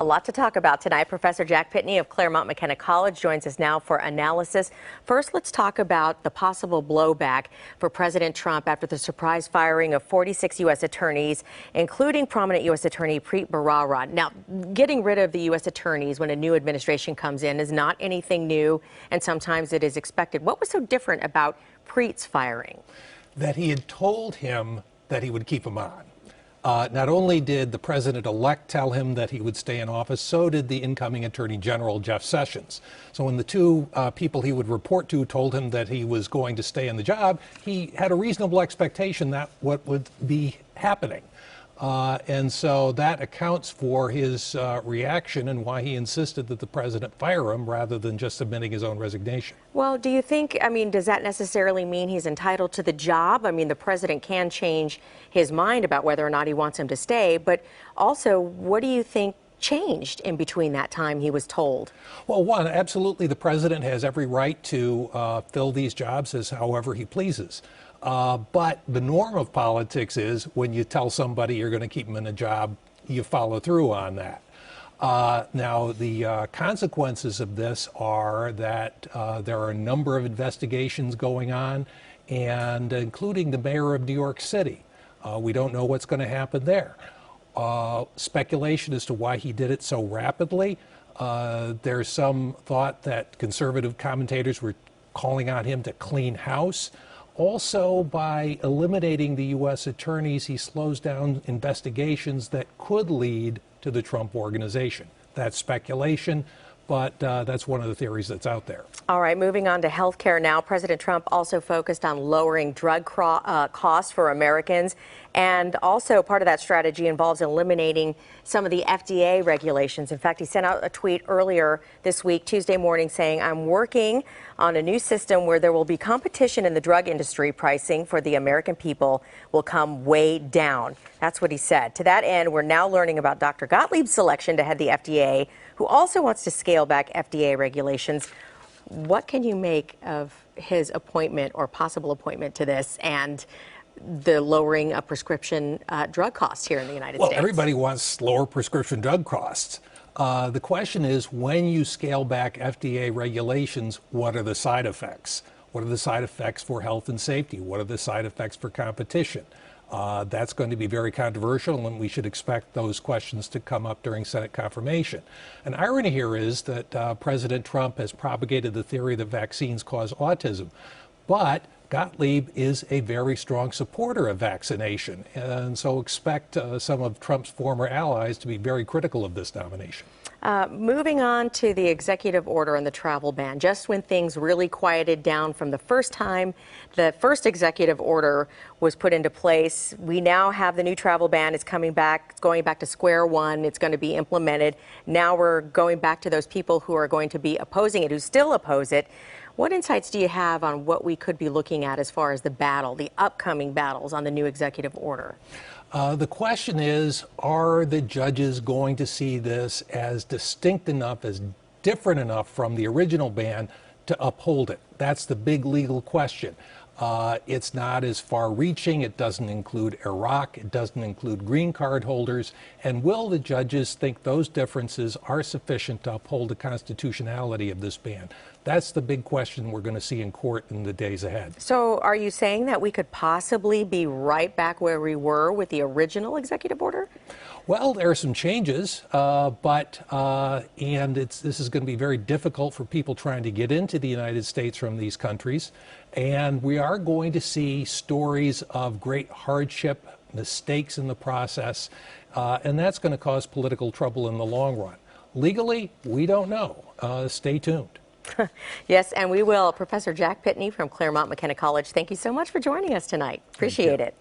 A lot to talk about tonight. Professor Jack Pitney of Claremont McKenna College joins us now for analysis. First, let's talk about the possible blowback for President Trump after the surprise firing of 46 U.S. attorneys, including prominent U.S. Attorney Preet Bharara. Now, getting rid of the U.S. attorneys when a new administration comes in is not anything new, and sometimes it is expected. What was so different about Preet's firing? That he had told him that he would keep him on. Not only did the president-elect tell him that he would stay in office, so did the incoming Attorney General, Jeff Sessions. So when the two people he would report to told him that he was going to stay in the job, he had a reasonable expectation that what would be happening. And so that accounts for his reaction and why he insisted that the president fire him rather than just submitting his own resignation. Well, do you think, does that necessarily mean he's entitled to the job? The president can change his mind about whether or not he wants him to stay, but also, what do you think changed in between that time he was told? Well, one, absolutely the president has every right to fill these jobs as however he pleases. But the norm of politics is when you tell somebody you're going to keep them in a job, you follow through on that. Now, the consequences of this are that there are a number of investigations going on, and including the mayor of New York City. We don't know what's going to happen there. Speculation as to why he did it so rapidly. There's some thought that conservative commentators were calling on him to clean house. Also, by eliminating the U.S. attorneys, he slows down investigations that could lead to the Trump Organization. That's speculation, but that's one of the theories that's out there. All right, moving on to health care now. President Trump also focused on lowering drug costs for Americans. And also part of that strategy involves eliminating some of the FDA regulations. In fact, he sent out a tweet earlier this week, Tuesday morning, saying, "I'm working on a new system where there will be competition in the drug industry. Pricing for the American people will come way down." That's what he said. To that end, we're now learning about Dr. Gottlieb's selection to head the FDA, who also wants to scale back FDA regulations. What can you make of his appointment or possible appointment to this and the lowering of prescription drug costs here in the United States? Well, everybody wants lower prescription drug costs. The question is, when you scale back FDA regulations, what are the side effects? What are the side effects for health and safety? What are the side effects for competition? That's going to be very controversial, and we should expect those questions to come up during Senate confirmation. An irony here is that President Trump has propagated the theory that vaccines cause autism, but Gottlieb is a very strong supporter of vaccination, and so expect some of Trump's former allies to be very critical of this nomination. Moving on to the executive order and the travel ban. Just when things really quieted down from the first time the first executive order was put into place, we now have the new travel ban. It's coming back. It's going back to square one. It's going to be implemented. Now we're going back to those people who are going to be opposing it, who still oppose it. What insights do you have on what we could be looking at as far as the upcoming battles on the new executive order? The question is, are the judges going to see this as distinct enough, as different enough from the original ban to uphold it? That's the big legal question. It's not as far-reaching. It doesn't include Iraq. It doesn't include green card holders. And will the judges think those differences are sufficient to uphold the constitutionality of this ban? That's the big question we're going to see in court in the days ahead. So are you saying that we could possibly be right back where we were with the original executive order? Well, there are some changes, this is going to be very difficult for people trying to get into the United States from these countries. And we are going to see stories of great hardship, mistakes in the process, and that's going to cause political trouble in the long run. Legally, we don't know. Stay tuned. Yes, and we will. Professor Jack Pitney from Claremont McKenna College, thank you so much for joining us tonight. Appreciate it.